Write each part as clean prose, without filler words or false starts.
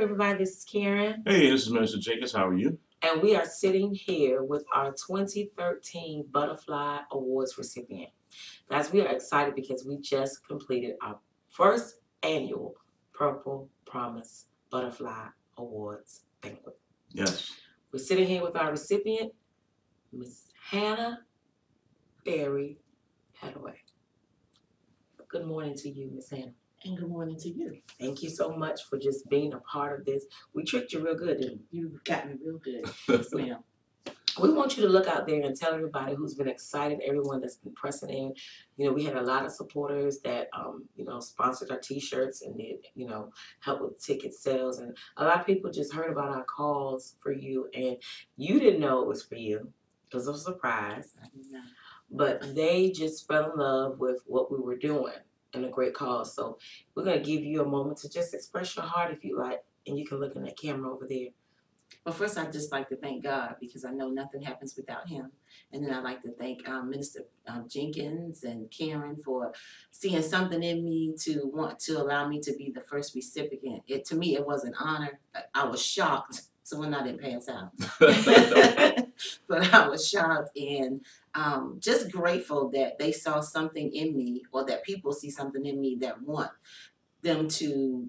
everybody? This is Karen. Hey, this is Minister Jenkins. How are you? And we are sitting here with our 2013 Butterfly Awards recipient. Guys, we are excited because we just completed our first annual Purple Promise Butterfly Awards banquet. Yes. We're sitting here with our recipient, Miss Hannah Petteway. Good morning to you, Miss Hannah. And good morning to you. Thank you so much for just being a part of this. We tricked you real good, didn't we? You got me real good. Yes, ma'am. We want you to look out there and tell everybody who's been excited, everyone that's been pressing in. You know, we had a lot of supporters that, sponsored our T-shirts and did, help with ticket sales. And a lot of people just heard about our calls for you, and you didn't know it was for you. It was a surprise. But they just fell in love with what we were doing and a great cause. So we're going to give you a moment to just express your heart if you like, and you can look in that camera over there. Well, first, I'd just like to thank God because I know nothing happens without him. And then I'd like to thank Minister Jenkins and Karen for seeing something in me to want to allow me to be the first recipient. To me, it was an honor. I was shocked. So when I didn't pass out. But I was shocked and just grateful that they saw something in me, or that people see something in me that want them to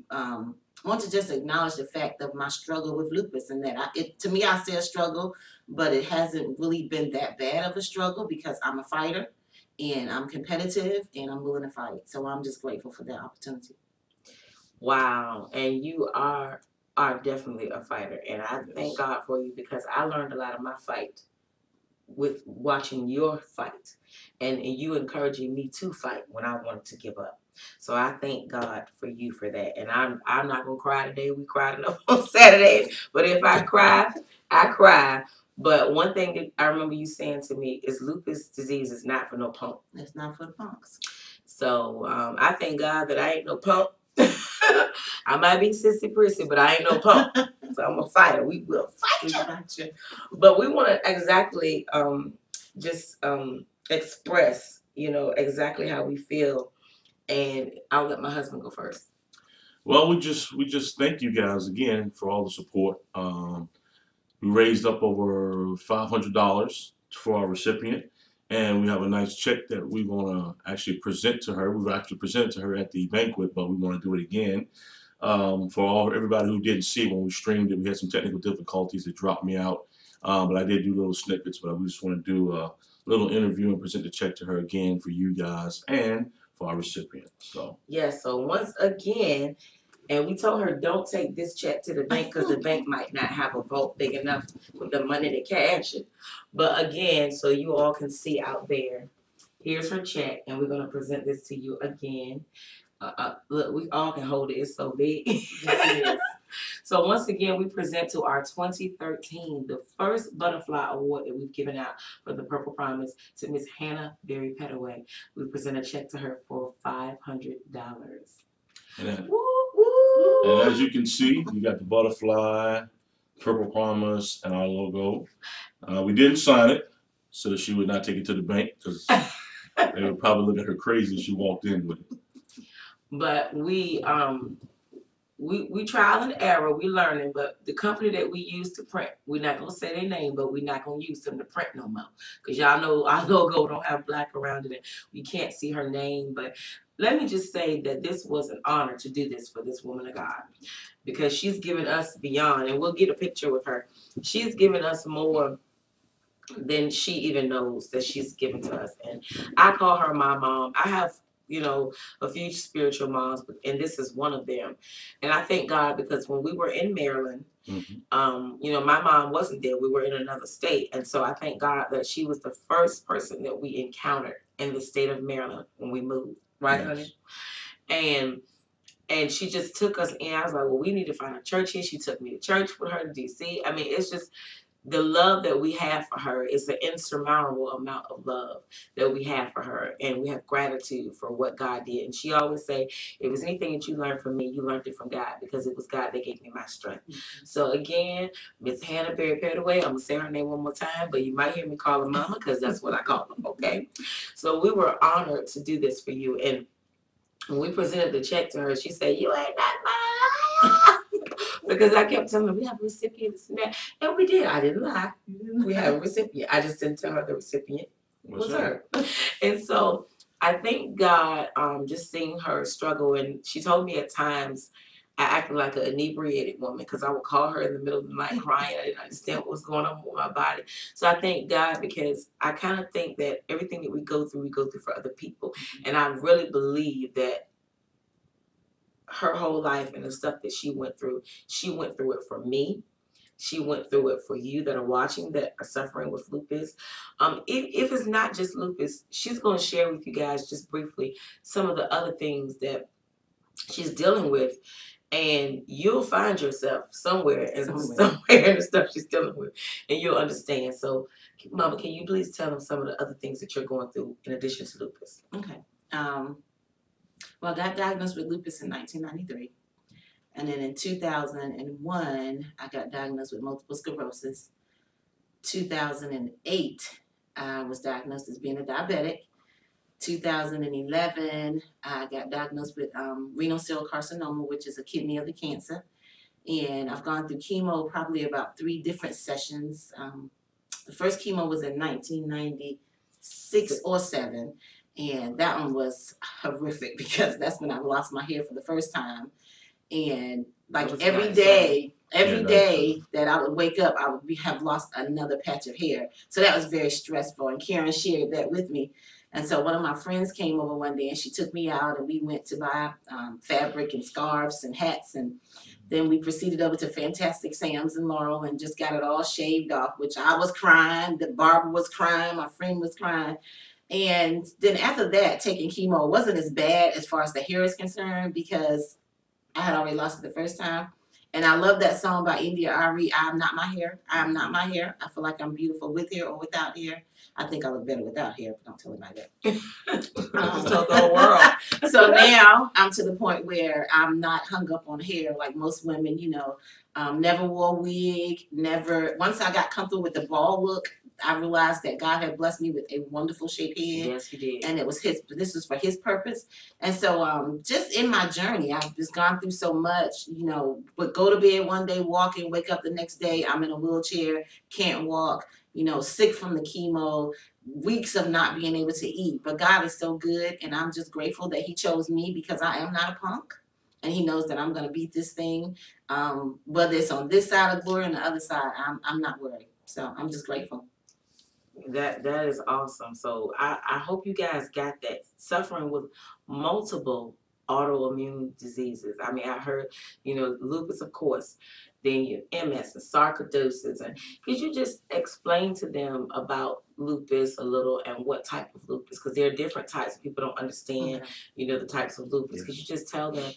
just acknowledge the fact of my struggle with lupus, and that to me I say a struggle, but it hasn't really been that bad of a struggle because I'm a fighter and I'm competitive and I'm willing to fight. So I'm just grateful for that opportunity. Wow, and you are definitely a fighter, and I thank God for you because I learned a lot of my fight with watching your fight and you encouraging me to fight when I wanted to give up. So I thank God for you for that. And I'm not gonna cry today. We cried enough on Saturdays, but if I cry, I cry. But one thing that I remember you saying to me is lupus disease is not for no punk. It's not for the punks. So I thank God that I ain't no punk. I might be sissy prissy, but I ain't no punk. So I'm a fighter. We will fight you. But we want to exactly express, exactly how we feel. And I'll let my husband go first. Well, we just thank you guys again for all the support. We raised up over $500 for our recipient, and we have a nice check that we want to actually present to her. We've actually presented to her at the banquet, but we want to do it again. For everybody who didn't see it when we streamed it, we had some technical difficulties that dropped me out, but I did do little snippets. But we just want to do a little interview and present the check to her again for you guys and for our recipient. So so once again, and we told her don't take this check to the bank because the bank might not have a vault big enough with the money to cash it. But again, so you all can see out there, here's her check, and we're going to present this to you again. Look, we all can hold it. It's so big. Yes. So once again, we present to our 2013, the first Butterfly Award that we've given out for the Purple Promise to Miss Hannah Petteway. We present a check to her for $500. And as you can see, you got the butterfly, Purple Promise, and our logo. We didn't sign it so that she would not take it to the bank because they would probably look at her crazy if she walked in with it. But we trial and error, we learning, but the company that we use to print, we're not gonna say their name, but we're not gonna use them to print no more. Because y'all know our logo don't have black around it and we can't see her name. But let me just say that this was an honor to do this for this woman of God. Because she's given us beyond, and we'll get a picture with her. She's given us more than she even knows that she's given to us. And I call her my mom. I have a few spiritual moms, and this is one of them. And I thank God because when we were in Maryland, my mom wasn't there. We were in another state. And so I thank God that she was the first person that we encountered in the state of Maryland when we moved. Right, honey? And she just took us in. I was like, well, we need to find a church here. She took me to church with her to D.C. I mean, it's just the love that we have for her is an insurmountable amount of love that we have for her. And we have gratitude for what God did. And she always say, if it was anything that you learned from me, you learned it from God because it was God that gave me my strength. So again, Miss Hannah Petteway, I'm going to say her name one more time, but you might hear me call her mama because that's what I call her, okay? So we were honored to do this for you. And when we presented the check to her, she said, you ain't not my liar. Because I kept telling her, we have a recipient, this and that. And we did. I didn't lie. We have a recipient. I just didn't tell her the recipient was her. And so I thank God, just seeing her struggle. And she told me at times I acted like an inebriated woman because I would call her in the middle of the night crying. I didn't understand what was going on with my body. So I thank God because I kind of think that everything that we go through for other people. And I really believe that her whole life and the stuff that she went through it for me. She went through it for you that are watching, that are suffering with lupus. If it's not just lupus, she's going to share with you guys just briefly some of the other things that she's dealing with, and you'll find yourself somewhere in the stuff she's dealing with, and you'll understand. So, Mama, can you please tell them some of the other things that you're going through in addition to lupus? Okay. Well, I got diagnosed with lupus in 1993. And then in 2001, I got diagnosed with multiple sclerosis. 2008, I was diagnosed as being a diabetic. 2011, I got diagnosed with renal cell carcinoma, which is a kidney of the cancer. And I've gone through chemo probably about 3 different sessions. The first chemo was in 1996 or 7. And that one was horrific because that's when I lost my hair for the first time. And like every day that I would wake up, I would have lost another patch of hair. So that was very stressful. And Karen shared that with me. And so one of my friends came over one day and she took me out and we went to buy fabric and scarves and hats. And then we proceeded over to Fantastic Sam's in Laurel and just got it all shaved off, which I was crying. The barber was crying. My friend was crying. And then after that, taking chemo wasn't as bad as far as the hair is concerned because I had already lost it the first time. And I love that song by India Ari, I'm Not My Hair. I'm not my hair. I feel like I'm beautiful with hair or without hair. I think I look better without hair, but don't tell anybody that. So the whole world. So now I'm to the point where I'm not hung up on hair like most women, you know. Never wore a wig, never. Once I got comfortable with the bald look, I realized that God had blessed me with a wonderful shaped head. Yes, He did. And it was this was for His purpose. And so just in my journey, I've just gone through so much, you know, but go to bed one day walking, wake up the next day, I'm in a wheelchair, can't walk, you know, sick from the chemo, weeks of not being able to eat. But God is so good, and I'm just grateful that He chose me because I am not a punk. And He knows that I'm going to beat this thing. Whether it's on this side of glory or on the other side, I'm not worried. So I'm just grateful. That is awesome. So I hope you guys got that. Suffering with multiple autoimmune diseases. I mean, I heard, you know, lupus, of course, then your MS and sarcoidosis. And could you just explain to them about lupus a little and what type of lupus? Because there are different types. People don't understand, you know, the types of lupus. Could you just tell them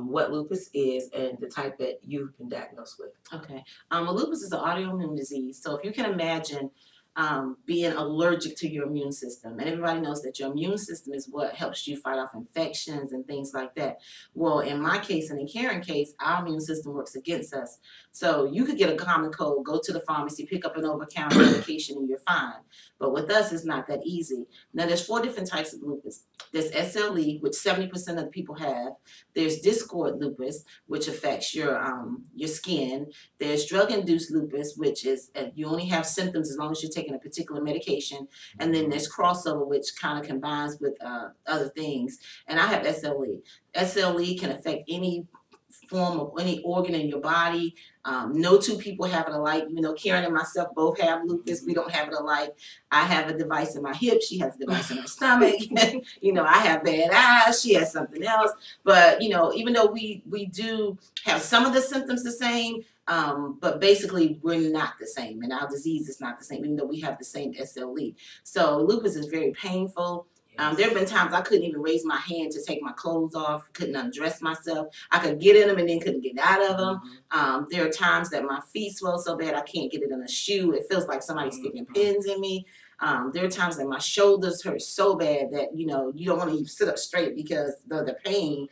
what lupus is and the type that you've been diagnosed with? Okay. Well, lupus is an autoimmune disease. So if you can imagine being allergic to your immune system. And everybody knows that your immune system is what helps you fight off infections and things like that. Well, in my case and in Karen's case, our immune system works against us. So you could get a common cold, go to the pharmacy, pick up an over-the-counter medication, and you're fine. But with us, it's not that easy. Now, there's 4 different types of lupus. There's SLE, which 70% of the people have. There's discoid lupus, which affects your skin. There's drug-induced lupus, which is you only have symptoms as long as you're taking a particular medication. And then there's crossover, which kind of combines with other things. And I have SLE. SLE can affect any form of any organ in your body. No 2 people have it alike. You know, Karen and myself both have lupus. We don't have it alike. I have a device in my hip. She has a device in her stomach. You know, I have bad eyes. She has something else. But, you know, even though we do have some of the symptoms the same, but basically we're not the same. And our disease is not the same, even though we have the same SLE. So lupus is very painful. There have been times I couldn't even raise my hand to take my clothes off, couldn't undress myself. I could get in them and then couldn't get out of them. There are times that my feet swell so bad I can't get it in a shoe. It feels like somebody's sticking pins in me. There are times that my shoulders hurt so bad that, you know, you don't want to even sit up straight because of the pain.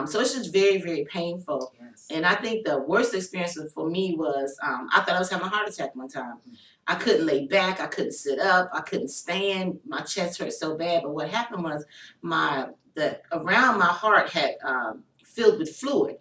So it's just very, very painful. Yes. And I think the worst experience for me was I thought I was having a heart attack one time. I couldn't lay back. I couldn't sit up. I couldn't stand. My chest hurt so bad. But what happened was around my heart had filled with fluid.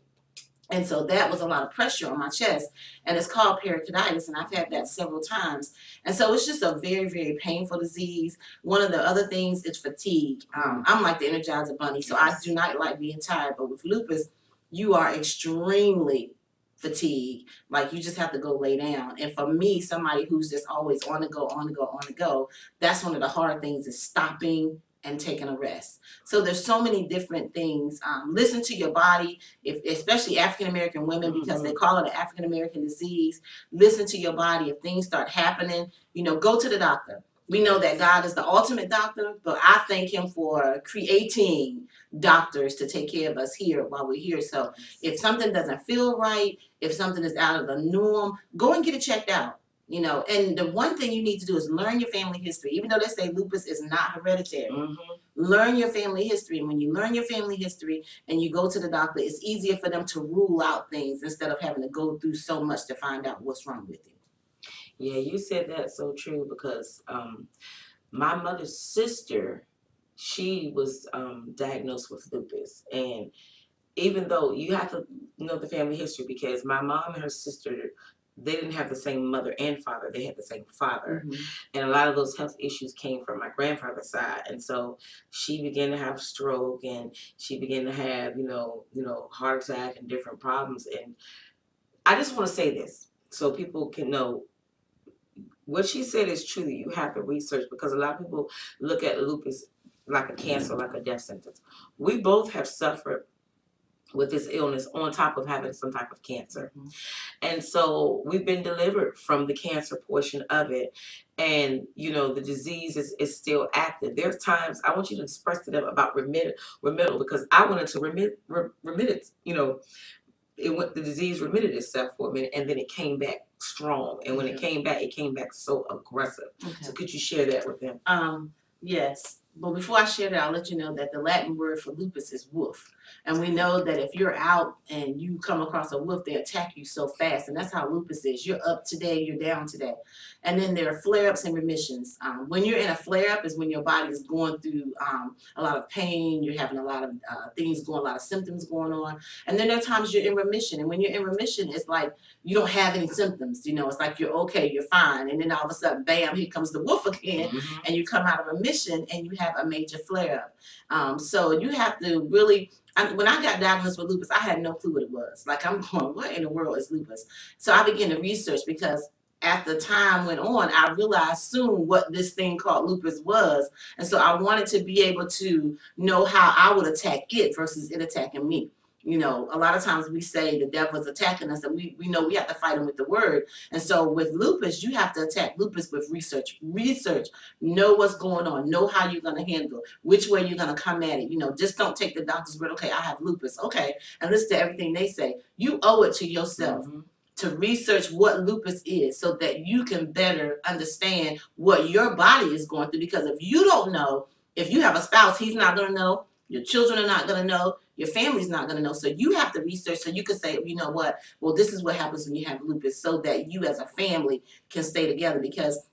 And so that was a lot of pressure on my chest, and it's called pericarditis, and I've had that several times. And so it's just a very, very painful disease. One of the other things is fatigue. I'm like the Energizer Bunny, so I do not like being tired. But with lupus, you are extremely fatigued. Like you just have to go lay down. And for me, somebody who's just always on the go, on the go, on the go, that's one of the hard things is stopping and taking a rest. So there's so many different things. Listen to your body, especially African American women, because they call it an African American disease. Listen to your body. If things start happening, go to the doctor. We know that God is the ultimate doctor, but I thank him for creating doctors to take care of us here while we're here. So if something doesn't feel right, if something is out of the norm, go and get it checked out. And the one thing you need to do is learn your family history. Even though they say lupus is not hereditary, learn your family history. And when you learn your family history and you go to the doctor, it's easier for them to rule out things instead of having to go through so much to find out what's wrong with you. Yeah, you said that so true because my mother's sister, she was diagnosed with lupus. And even though you have to know the family history, because my mom and her sister, they didn't have the same mother and father. They had the same father. And a lot of those health issues came from my grandfather's side. And so she began to have stroke, and she began to have, heart attack and different problems. And I just want to say this so people can know what she said is true. You have to research, because a lot of people look at lupus like a cancer, like a death sentence. We both have suffered with this illness on top of having some type of cancer. And so we've been delivered from the cancer portion of it. And, the disease is still active. There's times I want you to express to them about remittal, because I wanted to remit it, the disease remitted itself for a minute, and then it came back strong. And when it came back so aggressive. So could you share that with them? Yes. But before I share that, I'll let you know that the Latin word for lupus is wolf. And we know that if you're out and you come across a wolf, they attack you so fast. And that's how lupus is. You're up today, you're down today. And then there are flare-ups and remissions. When you're in a flare-up is when your body is going through a lot of pain. You're having a lot of a lot of symptoms going on. And then there are times you're in remission. And when you're in remission, it's like you don't have any symptoms. It's like you're okay, you're fine. And then all of a sudden, bam, here comes the wolf again. And you come out of remission and you have a major flare-up. So you have to really... when I got diagnosed with lupus, I had no clue what it was. Like, I'm going, what in the world is lupus? So I began to research, because as the time went on, I realized soon what this thing called lupus was. And so I wanted to be able to know how I would attack it versus it attacking me. A lot of times we say the devil's attacking us, and we know we have to fight him with the word. And so with lupus, you have to attack lupus with research. Know what's going on, know how you're going to handle, which way you're going to come at it. Just don't take the doctor's word. Okay, I have lupus. Okay, and listen to everything they say. You owe it to yourself to research what lupus is, so that you can better understand what your body is going through. Because if you don't know, if you have a spouse, he's not going to know. Your children are not going to know. Your family's not going to know. So you have to research, so you can say, you know what, well, this is what happens when you have lupus, so that you as a family can stay together. Because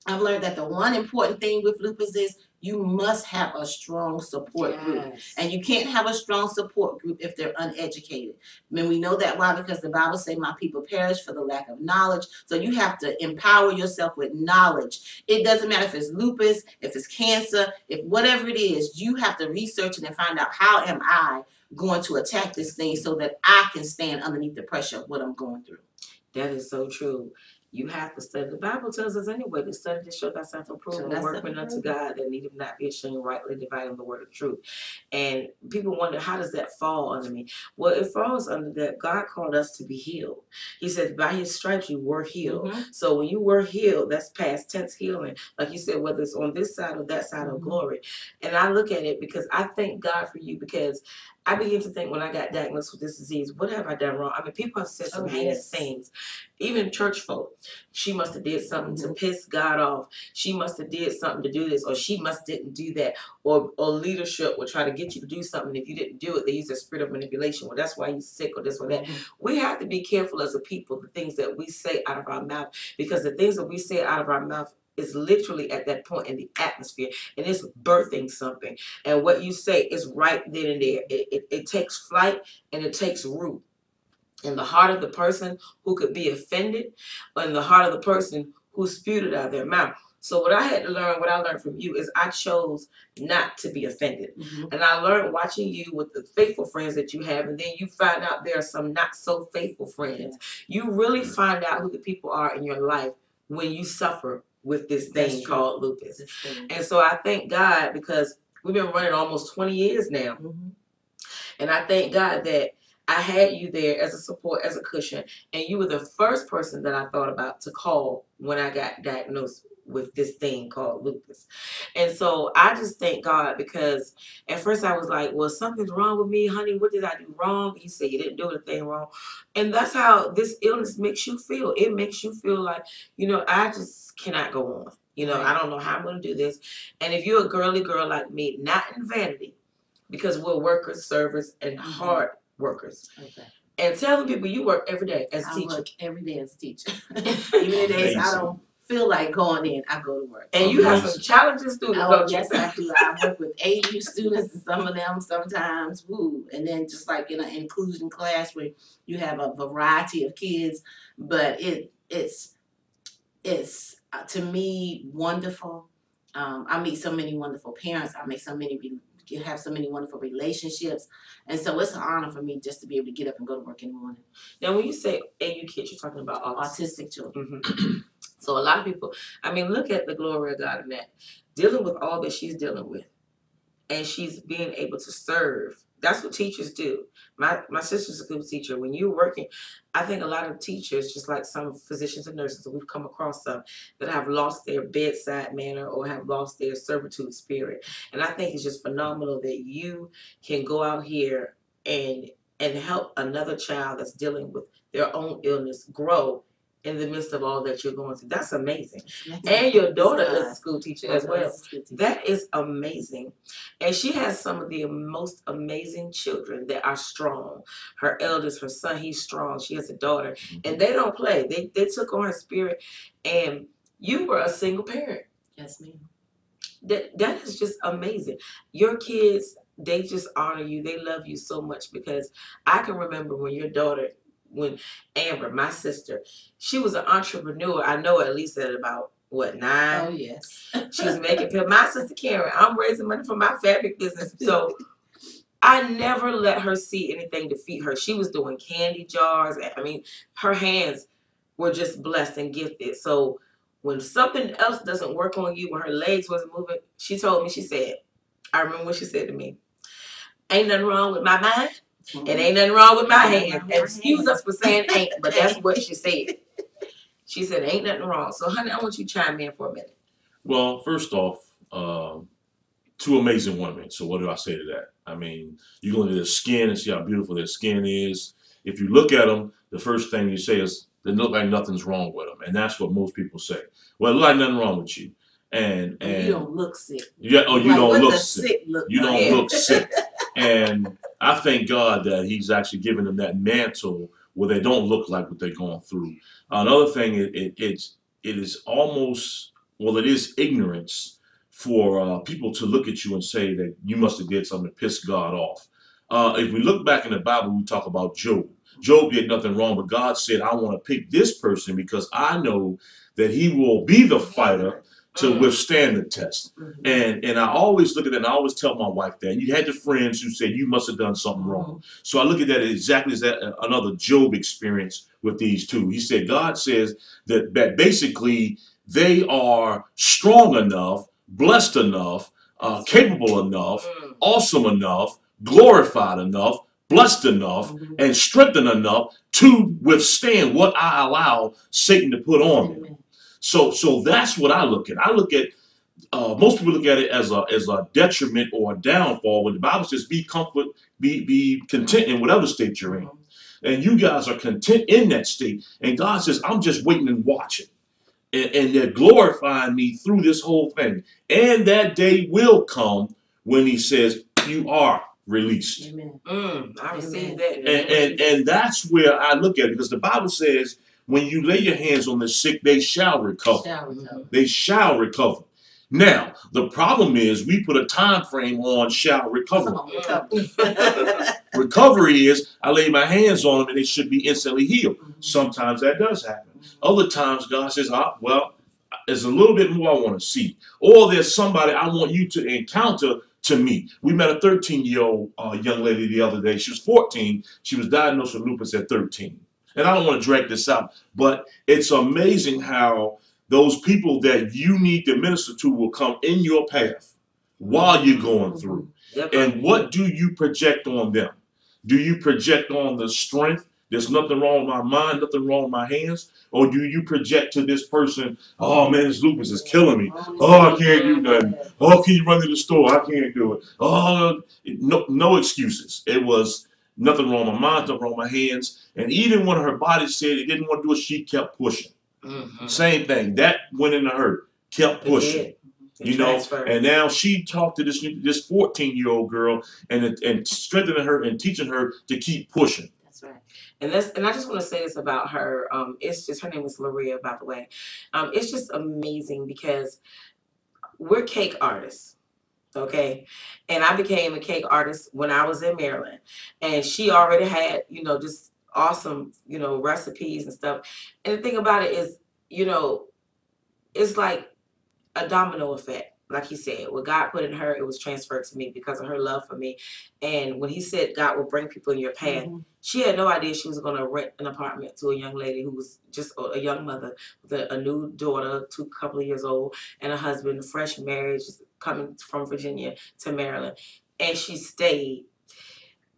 I've learned that the one important thing with lupus is you must have a strong support group. And you can't have a strong support group if they're uneducated. I mean, we know that. Why? Because the Bible says my people perish for the lack of knowledge. So you have to empower yourself with knowledge. It doesn't matter if it's lupus, if it's cancer, if whatever it is, you have to research it and find out, how am I going to attack this thing so that I can stand underneath the pressure of what I'm going through. That is so true. You have to study. The Bible tells us anyway to study to show thyself approved, and workman unto God, that needeth not be ashamed, rightly dividing the word of truth. And people wonder, how does that fall under me? Well, it falls under that God called us to be healed. He said, by his stripes you were healed. So when you were healed, that's past tense healing. Like you said, whether it's on this side or that side of glory. And I look at it because I thank God for you, because I begin to think, when I got diagnosed with this disease, what have I done wrong? I mean, people have said some heinous things. Even church folk, she must have did something to piss God off. She must have did something to do this, or she must didn't do that. Or leadership will try to get you to do something. If you didn't do it, they use a spirit of manipulation. Well, that's why you're sick, or this or that. We have to be careful as a people, the things that we say out of our mouth, because the things that we say out of our mouth is literally at that point in the atmosphere, and it's birthing something. And what you say is right then and there. It takes flight, and it takes root. in the heart of the person who could be offended, or in the heart of the person who spewed it out of their mouth. So what I had to learn, what I learned from you, is I chose not to be offended. And I learned watching you with the faithful friends that you have, and then you find out there are some not so faithful friends. You really find out who the people are in your life when you suffer with this thing called lupus. And so I thank God, because we've been running almost 20 years now. And I thank God that I had you there as a support, as a cushion, and you were the first person that I thought about to call when I got diagnosed with this thing called lupus. And so I just thank God, because at first I was like, well, something's wrong with me, honey. What did I do wrong? He said, you didn't do anything wrong. And that's how this illness makes you feel. It makes you feel like, you know, I just cannot go on. You know, I don't know how I'm going to do this. And if you're a girly girl like me, not in vanity, because we're workers, servers, and hard workers. And telling people you work every day as a teacher. I work every day as a teacher. Even the days I don't feel like going in, I go to work. And you have some challenging students. Oh, yes, I do. I work with AU students, and some of them sometimes, woo. And then just like in an inclusion class where you have a variety of kids, but it's to me wonderful. I meet so many wonderful parents. I make so many have so many wonderful relationships, and so it's an honor for me just to be able to get up and go to work in the morning. Now, when you say AU kids, you're talking about autistic children. So a lot of people, I mean, look at the glory of God in that, dealing with all that she's dealing with, and she's being able to serve. That's what teachers do. My sister's a good teacher. When you're working, I think a lot of teachers, just like some physicians and nurses, we've come across some that have lost their bedside manner or have lost their servitude spirit. And I think it's just phenomenal that you can go out here and help another child that's dealing with their own illness grow in the midst of all that you're going through. That's amazing. And your daughter is a school teacher as well. That is amazing. And she has some of the most amazing children that are strong. Her eldest, her son, he's strong. She has a daughter. And they don't play. They took on her spirit. And you were a single parent. Yes, ma'am. That is just amazing. Your kids, they just honor you. They love you so much, because I can remember when Amber, my sister, she was an entrepreneur. I know at least at about, what, 9? Oh, yes. She was making pills. My sister Karen, I'm raising money for my fabric business. So I never let her see anything defeat her. She was doing candy jars. I mean, her hands were just blessed and gifted. So when something else doesn't work on you, when her legs wasn't moving, she told me, she said, I remember what she said to me, ain't nothing wrong with my mind. It ain't nothing wrong with my hands. And excuse us for saying ain't, but that's what she said. She said, ain't nothing wrong. So, honey, I want you to chime in for a minute. Well, first off, 2 amazing women. So what do I say to that? I mean, you go into their skin and see how beautiful their skin is. If you look at them, the first thing you say is, they look like nothing's wrong with them. And that's what most people say. Well, it look like nothing wrong with you. And you don't look sick. Yeah, oh, you like, don't look sick. You don't look sick. And I thank God that he's actually given them that mantle where they don't look like what they're going through. Another thing, it is almost, well, it is ignorance for people to look at you and say that you must have did something to piss God off. If we look back in the Bible, we talk about Job. Job did nothing wrong, but God said, I want to pick this person because I know that he will be the fighter to withstand the test. And I always look at that, and I always tell my wife that. You had the friends who said you must have done something wrong. So I look at that exactly as that another Job experience with these two. He said, God says that basically they are strong enough, blessed enough, capable enough, awesome enough, glorified enough, blessed enough, and strengthened enough to withstand what I allow Satan to put on them. So that's what I look at. I look at, most people look at it as a detriment or a downfall, when the Bible says be content in whatever state you're in. And you guys are content in that state. And God says, I'm just waiting and watching. And they're glorifying me through this whole thing. And that day will come when he says, you are released. Amen. I received that. And that's where I look at it, because the Bible says, when you lay your hands on the sick, they shall recover. They shall recover. Now, the problem is we put a time frame on shall recover. Recovery is I lay my hands on them and they should be instantly healed. Sometimes that does happen. Other times God says, well, there's a little bit more I want to see. Or there's somebody I want you to encounter to meet. We met a 13-year-old young lady the other day. She was 14. She was diagnosed with lupus at 13. And I don't want to drag this out, but it's amazing how those people that you need to minister to will come in your path while you're going through. And what do you project on them? Do you project on the strength? There's nothing wrong with my mind, nothing wrong with my hands. Or do you project to this person, oh man, this lupus is killing me. Oh, I can't do nothing. Oh, can you run to the store? I can't do it. Oh, no excuses. It was nothing wrong with my mind, nothing wrong with my hands. And even when her body said it didn't want to do it, she kept pushing. Same thing. That went into her. Kept pushing. You know, and now she talked to this 14-year-old girl and strengthening her and teaching her to keep pushing. That's right. And I just want to say this about her. It's just, her name is Maria, by the way. It's just amazing because we're cake artists. Okay. And I became a cake artist when I was in Maryland. And she already had, you know, just awesome, you know, recipes and stuff. And the thing about it is, you know, it's like a domino effect. Like he said, what God put in her, it was transferred to me because of her love for me. And when he said God will bring people in your path, she had no idea she was going to rent an apartment to a young lady who was just a young mother with a new daughter, couple of years old, and a husband, fresh marriage, coming from Virginia to Maryland. And she stayed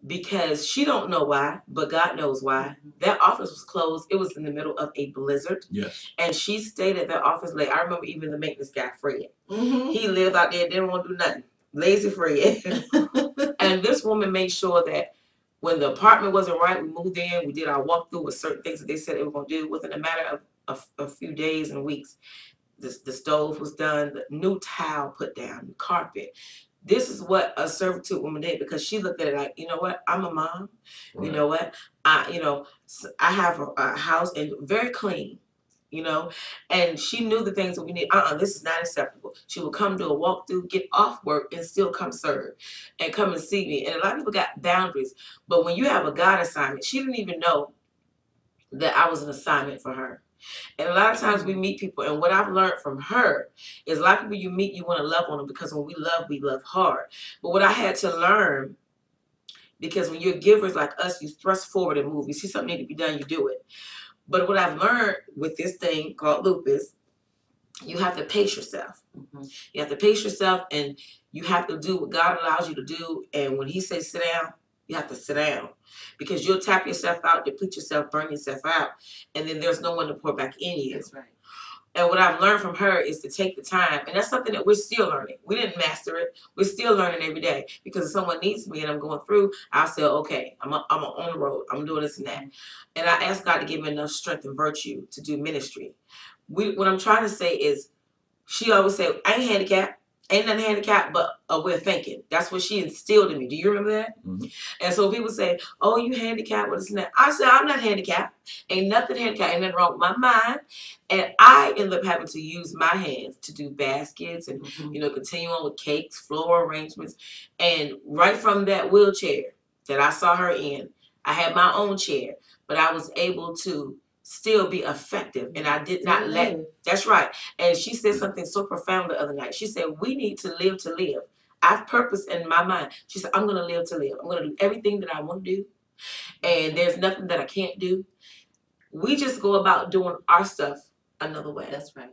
because she don't know why, but God knows why. That office was closed. It was in the middle of a blizzard. Yes. And she stayed at that office late. I remember even the maintenance guy, Fred. He lived out there, didn't want to do nothing. Lazy Fred. And this woman made sure that when the apartment wasn't right, we moved in, we did our walkthrough with certain things that they said they were going to do. Within a matter of a few days and weeks, the stove was done, the new tile put down, new carpet. This is what a servitude woman did, because she looked at it like, you know what, I'm a mom. Right. You know what, I have a house and very clean, you know, and she knew the things that we need. This is not acceptable. She would come do a walkthrough, get off work, and still come serve and come and see me. And a lot of people got boundaries, but when you have a God assignment, she didn't even know that I was an assignment for her. And a lot of times we meet people, and what I've learned from her is a lot of people you meet, you want to love on them, because when we love hard. But what I had to learn, because when you're givers like us, you thrust forward and move. You see something need to be done, you do it. But what I've learned with this thing called lupus, you have to pace yourself. You have to pace yourself, and you have to do what God allows you to do. And when he says sit down, you have to sit down, because you'll tap yourself out, deplete yourself, burn yourself out, and then there's no one to pour back in you. That's right. And what I've learned from her is to take the time, and that's something that we're still learning. We didn't master it. We're still learning every day, because if someone needs me and I'm going through, I'll say, okay, I'm on the road. I'm doing this and that. And I ask God to give me enough strength and virtue to do ministry. What I'm trying to say is, she always said, I ain't handicapped. Ain't nothing handicapped but a way of thinking. That's what she instilled in me. Do you remember that? And so people say, oh, you handicapped with this and that. I said, I'm not handicapped. Ain't nothing handicapped. Ain't nothing wrong with my mind. And I ended up having to use my hands to do baskets and, you know, continue on with cakes, floral arrangements. And right from that wheelchair that I saw her in, I had my own chair, but I was able to still be effective, and I did not let. That's right. And she said something so profound the other night. She said, we need to live to live. I've purpose in my mind. She said, I'm going to live to live. I'm going to do everything that I want to do, and there's nothing that I can't do. We just go about doing our stuff another way. That's right.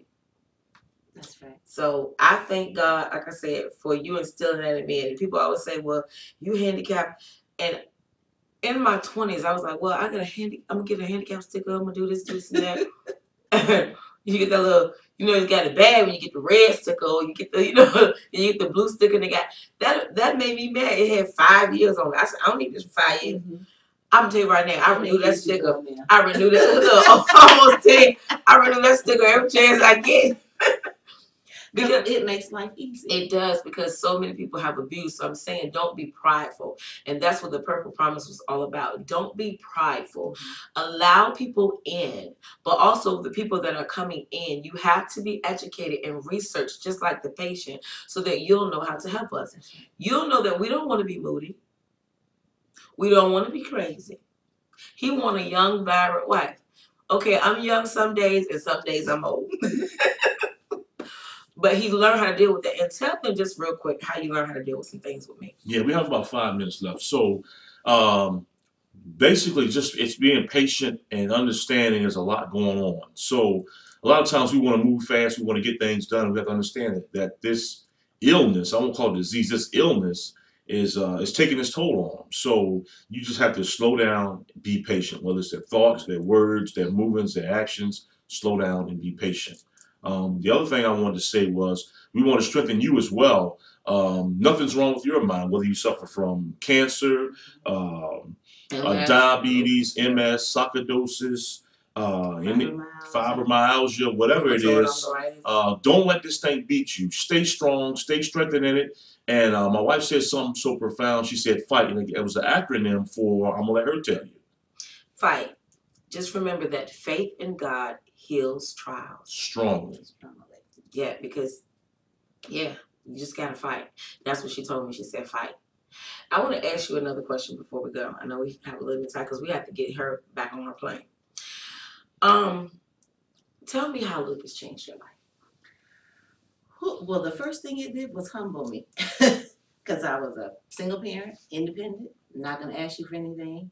That's right. So I thank God, like I said, for you instilling that in me. And people always say, well, you handicapped. And in my 20s, I was like, well, I'm gonna get a handicap sticker. I'm gonna do this and that. You get that little, you know, you got it bad when you get the red sticker, or you get the, you know, you get the blue sticker. And they got that made me mad. It had 5 years on it. I said, I don't need this for 5 years. I'm gonna tell you right now, I renew that sticker. I renew that almost 10. I renew that sticker every chance I get. Because it makes life easy. it does, because so many people have abused. So I'm saying don't be prideful. And that's what the Purple Promise was all about. Don't be prideful. Allow people in, but also the people that are coming in, you have to be educated and research just like the patient so that you'll know how to help us. You'll know that we don't want to be moody. We don't want to be crazy. He want a young, vibrant wife. Okay, I'm young some days and some days I'm old. But he learned how to deal with it. And tell them just real quick how you learn how to deal with some things with me. Yeah, we have about 5 minutes left. So basically just it's being patient and understanding there's a lot going on. So a lot of times we want to move fast, we want to get things done. We have to understand that this illness, I won't call it disease, this illness is taking its toll on them. So you just have to slow down, be patient, whether it's their thoughts, their words, their movements, their actions, slow down and be patient. The other thing I wanted to say was we want to strengthen you as well. Nothing's wrong with your mind, whether you suffer from cancer, diabetes, MS, sarcoidosis, fibromyalgia, whatever it is. Don't let this thing beat you. Stay strong, stay strengthened in it. And my wife said something so profound. She said fight. And it was an acronym for, I'm going to let her tell you. Fight. Just remember that faith in God heals trials. Strongly. Yeah, because, you just got to fight. That's what she told me. She said fight. I want to ask you another question before we go. I know we have a little bit of time because we have to get her back on her plane. Tell me how lupus changed your life. Well, the first thing it did was humble me because I was a single parent, independent, not going to ask you for anything.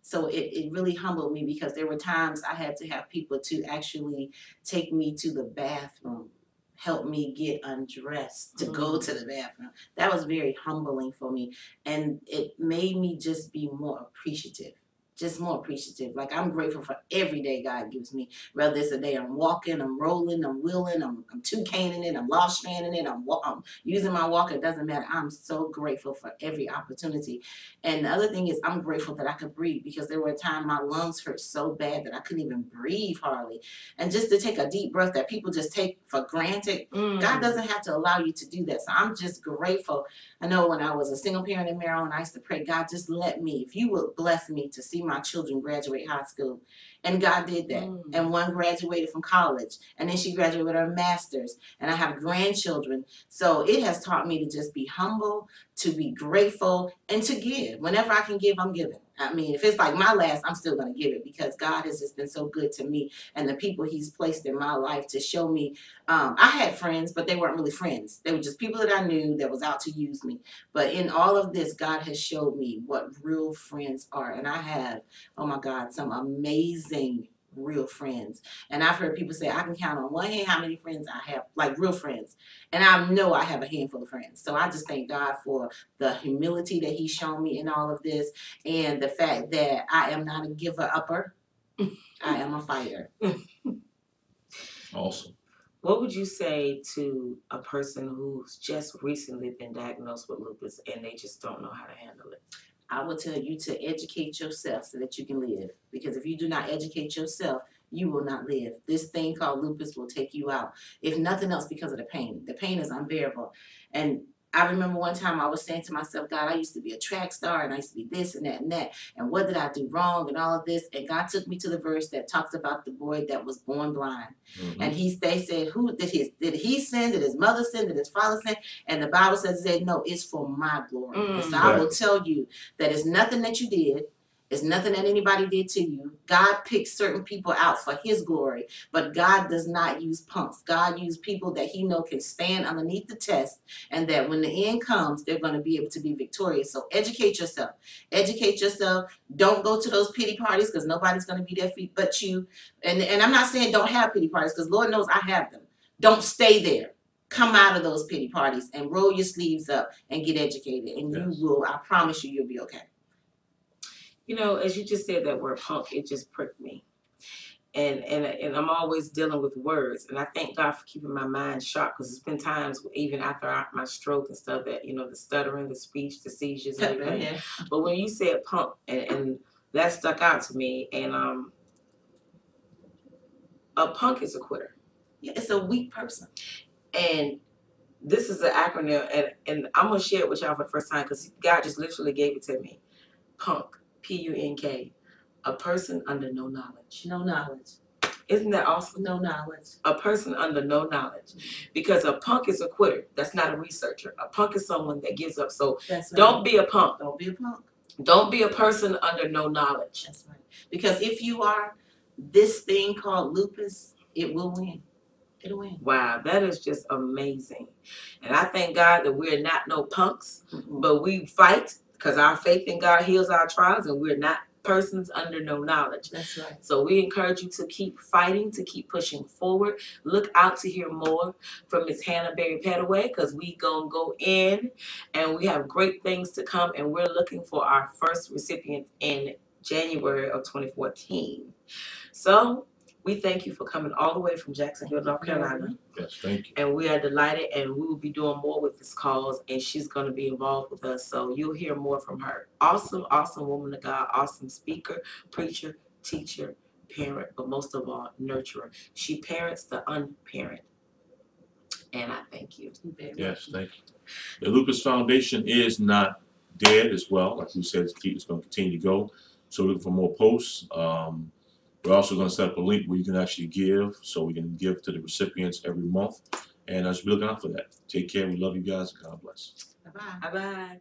So it really humbled me because there were times I had to have people to actually take me to the bathroom, help me get undressed to go to the bathroom. That was very humbling for me. And it made me just be more appreciative. Just more appreciative. Like, I'm grateful for every day God gives me. Whether it's a day I'm walking, I'm rolling, I'm wheeling, I'm two-caning it, I'm lost stranding it, I'm using my walker, it doesn't matter. I'm so grateful for every opportunity. And the other thing is I'm grateful that I could breathe because there were times my lungs hurt so bad that I couldn't even breathe hardly. And just to take a deep breath that people just take for granted, God doesn't have to allow you to do that. So I'm just grateful. I know when I was a single parent in Maryland, I used to pray, God, just let me, if you would bless me to see my children graduate high school. And God did that. And one graduated from college. And then she graduated with her master's. And I have grandchildren. So it has taught me to just be humble, to be grateful, and to give. Whenever I can give, I'm giving. I mean, if it's like my last, I'm still going to give it because God has just been so good to me and the people he's placed in my life to show me. I had friends, but they weren't really friends. They were just people that I knew that was out to use me. But in all of this, God has showed me what real friends are. And I have, oh my God, some amazing real friends. And I've heard people say, I can count on one hand how many friends I have, like real friends. And I know I have a handful of friends. So I just thank God for the humility that he's shown me in all of this and the fact that I am not a giver-upper. I am a fighter. Awesome. What would you say to a person who's just recently been diagnosed with lupus and they just don't know how to handle it? I will tell you to educate yourself so that you can live. Because if you do not educate yourself, you will not live. This thing called lupus will take you out. If nothing else, because of the pain. The pain is unbearable. And I remember one time I was saying to myself, God, I used to be a track star and I used to be this and that and that. And what did I do wrong and all of this? And God took me to the verse that talks about the boy that was born blind. And they said, who did he sin? Did his mother sin? Did his father sin? And the Bible says, no, it's for my glory. And so I will tell you that it's nothing that you did. It's nothing that anybody did to you. God picks certain people out for his glory, but God does not use punks. God uses people that he knows can stand underneath the test and that when the end comes, they're going to be able to be victorious. So educate yourself. Educate yourself. Don't go to those pity parties because nobody's going to be there for you but you. And I'm not saying don't have pity parties because Lord knows I have them. Don't stay there. Come out of those pity parties and roll your sleeves up and get educated. And you will, I promise you, you'll be okay. You know, as you just said that word punk, it just pricked me. And I'm always dealing with words. And I thank God for keeping my mind sharp because it's been times, even after my stroke and stuff, that, you know, the stuttering, the speech, the seizures, and everything. But when you said punk, and that stuck out to me. And a punk is a quitter. Yeah, it's a weak person. And this is an acronym, and I'm gonna share it with y'all for the first time because God just literally gave it to me. PUNK, PUNK, a person under no knowledge. No knowledge. Isn't that awesome? No knowledge. A person under no knowledge, because a punk is a quitter. That's not a researcher. A punk is someone that gives up. So That's right. don't be a punk. Don't be a punk. Don't be a person under no knowledge. That's right. Because if you are this thing called lupus, it will win. It'll win. Wow, that is just amazing. And I thank God that we're not no punks, but we fight because our faith in God heals our trials, and we're not persons under no knowledge. That's right. So we encourage you to keep fighting, to keep pushing forward. Look out to hear more from Miss Hannah Petteway, because we gonna go in and we have great things to come, and we're looking for our first recipient in January of 2014. So we thank you for coming all the way from Jacksonville, North Carolina. Yes, thank you. And we are delighted, and we will be doing more with this cause, and she's going to be involved with us. So you'll hear more from her. Awesome, awesome woman of God, awesome speaker, preacher, teacher, parent, but most of all, nurturer. She parents the unparent. And I thank you. Yes, thank you. The Lupus Foundation is not dead as well. Like we said, it's going to continue to go. So we're looking for more posts. We're also going to set up a link where you can actually give, so we can give to the recipients every month. And I just be looking out for that. Take care. We love you guys. God bless. Bye-bye. Bye-bye.